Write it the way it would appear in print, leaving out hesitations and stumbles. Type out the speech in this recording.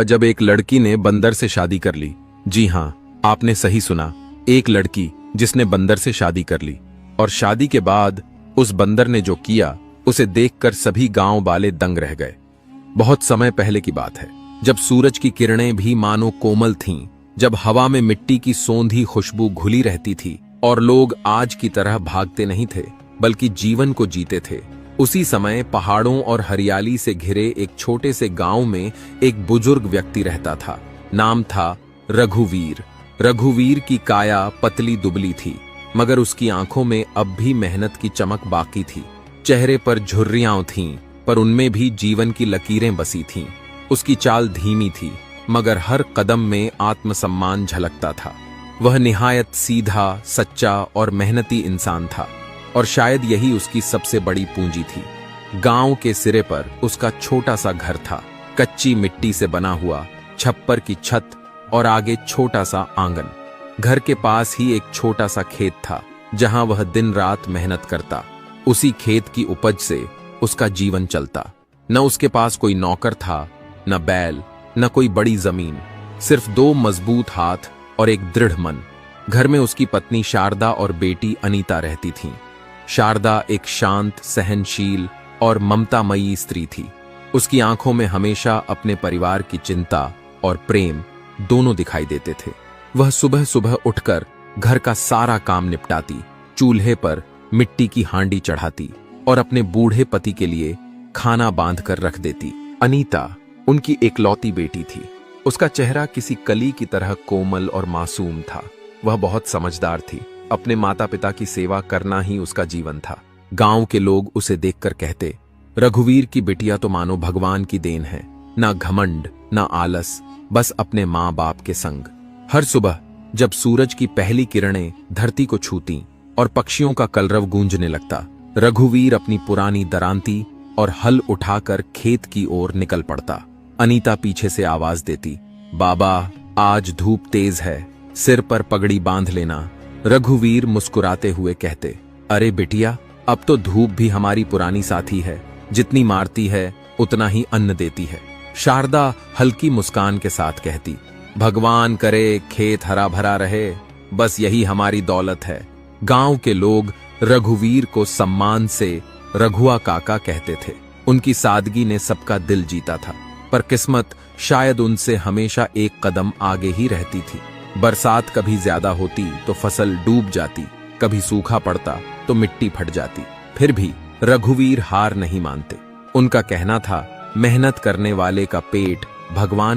जब एक लड़की ने बंदर से शादी कर ली। जी हाँ, आपने सही सुना, एक लड़की जिसने बंदर से शादी कर ली। और शादी के बाद उस बंदर ने जो किया उसे देखकर सभी गांव वाले दंग रह गए। बहुत समय पहले की बात है, जब सूरज की किरणें भी मानो कोमल थीं, जब हवा में मिट्टी की सौंधी खुशबू घुली रहती थी और लोग आज की तरह भागते नहीं थे बल्कि जीवन को जीते थे। उसी समय पहाड़ों और हरियाली से घिरे एक छोटे से गांव में एक बुजुर्ग व्यक्ति रहता था। नाम था रघुवीर। रघुवीर की काया पतली दुबली थी, मगर उसकी आंखों में अब भी मेहनत की चमक बाकी थी। चेहरे पर झुर्रियां थीं, पर उनमें भी जीवन की लकीरें बसी थीं। उसकी चाल धीमी थी, मगर हर कदम में आत्मसम्मान झलकता था। वह निहायत सीधा, सच्चा और मेहनती इंसान था, और शायद यही उसकी सबसे बड़ी पूंजी थी। गांव के सिरे पर उसका छोटा सा घर था, कच्ची मिट्टी से बना हुआ, छप्पर की छत और आगे छोटा सा आंगन। घर के पास ही एक छोटा सा खेत था, जहां वह दिन रात मेहनत करता। उसी खेत की उपज से उसका जीवन चलता। न उसके पास कोई नौकर था, न बैल, न कोई बड़ी जमीन, सिर्फ 2 मजबूत हाथ और एक दृढ़ मन। घर में उसकी पत्नी शारदा और बेटी अनीता रहती थीं। शारदा एक शांत, सहनशील और ममतामयी स्त्री थी। उसकी आंखों में हमेशा अपने परिवार की चिंता और प्रेम दोनों दिखाई देते थे। वह सुबह सुबह उठकर घर का सारा काम निपटाती, चूल्हे पर मिट्टी की हांडी चढ़ाती और अपने बूढ़े पति के लिए खाना बांध कर रख देती। अनीता उनकी एकलौती बेटी थी। उसका चेहरा किसी कली की तरह कोमल और मासूम था। वह बहुत समझदार थी। अपने माता पिता की सेवा करना ही उसका जीवन था। गांव के लोग उसे देखकर कहते, रघुवीर की बिटिया तो मानो भगवान की देन है। ना घमंड, ना आलस, बस अपने माँ बाप के संग। हर सुबह जब सूरज की पहली किरणें धरती को छूती और पक्षियों का कलरव गूंजने लगता, रघुवीर अपनी पुरानी दरांती और हल उठाकर खेत की ओर निकल पड़ता। अनीता पीछे से आवाज देती, बाबा आज धूप तेज है, सिर पर पगड़ी बांध लेना। रघुवीर मुस्कुराते हुए कहते, अरे बिटिया, अब तो धूप भी हमारी पुरानी साथी है, जितनी मारती है उतना ही अन्न देती है। शारदा हल्की मुस्कान के साथ कहती, भगवान करे खेत हरा भरा रहे, बस यही हमारी दौलत है। गांव के लोग रघुवीर को सम्मान से रघुआ काका कहते थे। उनकी सादगी ने सबका दिल जीता था, पर किस्मत शायद उनसे हमेशा एक कदम आगे ही रहती थी। बरसात कभी ज्यादा होती तो फसल डूब जाती, कभी सूखा पड़ता तो मिट्टी फट जाती। फिर भी रघुवीर हार नहीं मानते। उनका कहना था, मेहनत करने वाले का पेट भगवान